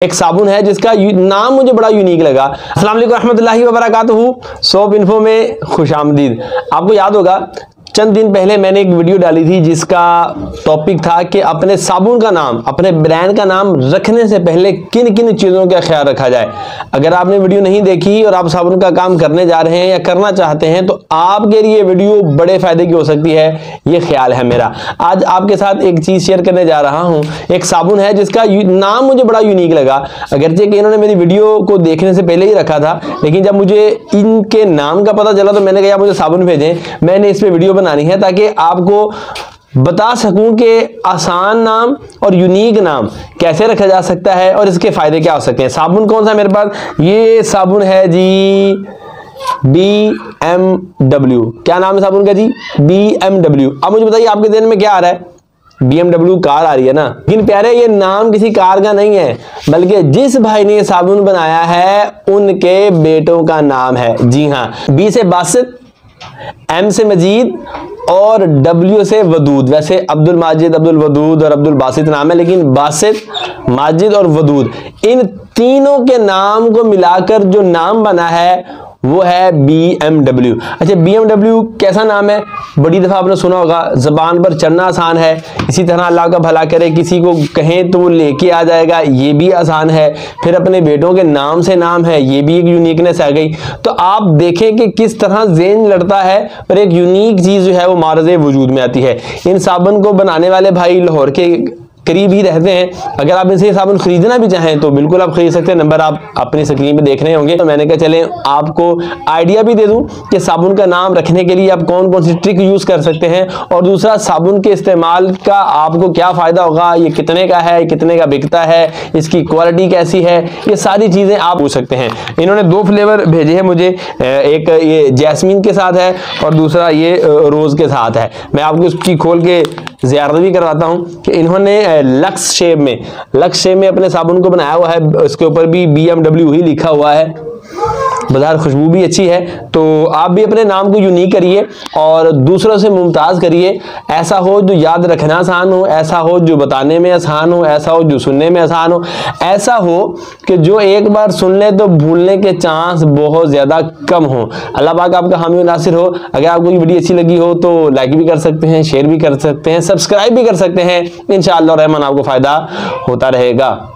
एक साबुन है जिसका नाम मुझे बड़ा यूनिक लगा। अस्सलाम वालेकुम रहमतुल्लाहि व बरकातुहू। सोप इन्फो में खुशामदीद। आपको याद होगा चंद दिन पहले मैंने एक वीडियो डाली थी जिसका टॉपिक था कि अपने साबुन का नाम, अपने ब्रांड का नाम रखने से पहले किन किन चीज़ों का ख्याल रखा जाए। अगर आपने वीडियो नहीं देखी और आप साबुन का काम करने जा रहे हैं या करना चाहते हैं तो आपके लिए वीडियो बड़े फायदे की हो सकती है, ये ख्याल है मेरा। आज आपके साथ एक चीज़ शेयर करने जा रहा हूँ। एक साबुन है जिसका नाम मुझे बड़ा यूनिक लगा, अगरचे कि इन्होंने मेरी वीडियो को देखने से पहले ही रखा था, लेकिन जब मुझे इनके नाम का पता चला तो मैंने कहा मुझे साबुन भेजें, मैंने इस पर वीडियो बनानी है ताकि आपको बता सकूं कि आसान नाम और यूनिक नाम कैसे रखा जा सकता है और इसके फायदे क्या हो सकते हैं। साबुन कौन सा मेरे पास, ये साबुन है जी BMW। क्या नाम है साबुन का जी? BMW। अब मुझे बताइए आपके ध्यान में क्या आ रहा है? BMW कार आ रही है ना। लेकिन प्यारे ये नाम किसी कार का नहीं है, बल्कि जिस भाई ने साबुन बनाया है उनके बेटों का नाम है। जी हाँ, B से बासित, M से मजीद और W से वदूद। वैसे अब्दुल माजिद, अब्दुल वदूद और अब्दुल बासित नाम है, लेकिन बासित, माजिद और वदूद इन तीनों के नाम को मिलाकर जो नाम बना है वो है BMW। अच्छा, BMW कैसा नाम है? बड़ी दफ़ा आपने सुना होगा, ज़बान पर चढ़ना आसान है, इसी तरह अल्लाह का भला करे किसी को कहें तो वो लेके आ जाएगा, ये भी आसान है। फिर अपने बेटों के नाम से नाम है, ये भी एक यूनिकनेस आ गई। तो आप देखें कि किस तरह ज़ेन लड़ता है और एक यूनिक चीज़ जो है वो मारज़े वजूद में आती है। इन साबुन को बनाने वाले भाई लाहौर के करीब ही रहते हैं। अगर आप इनसे साबुन खरीदना भी चाहें तो बिल्कुल आप खरीद सकते हैं। नंबर आप अपनी स्क्रीन पे देख रहे होंगे। तो मैंने कहा चलें आपको आइडिया भी दे दूं कि साबुन का नाम रखने के लिए आप कौन कौन सी ट्रिक यूज़ कर सकते हैं, और दूसरा साबुन के इस्तेमाल का आपको क्या फ़ायदा होगा, ये कितने का है, कितने का बिकता है, इसकी क्वालिटी कैसी है, ये सारी चीज़ें आप पूछ सकते हैं। इन्होंने 2 फ्लेवर भेजे हैं मुझे, एक ये जैस्मीन के साथ है और दूसरा ये रोज़ के साथ है। मैं आपको इसकी खोल के ज़ियारत भी करवाता हूँ कि इन्होंने लक्स शेप में अपने साबुन को बनाया हुआ है। इसके ऊपर भी BMW ही लिखा हुआ है। बाजार खुशबू भी अच्छी है। तो आप भी अपने नाम को यूनिक करिए और दूसरों से मुमताज़ करिए। ऐसा हो जो याद रखना आसान हो, ऐसा हो जो बताने में आसान हो, ऐसा हो जो सुनने में आसान हो, ऐसा हो कि जो एक बार सुन ले तो भूलने के चांस बहुत ज़्यादा कम हो। अल्लाह पाक आपका हामी नासिर हो। अगर आपको ये वीडियो अच्छी लगी हो तो लाइक भी कर सकते हैं, शेयर भी कर सकते हैं, सब्सक्राइब भी कर सकते हैं। इंशाअल्लाह रहमान आपको फ़ायदा होता रहेगा।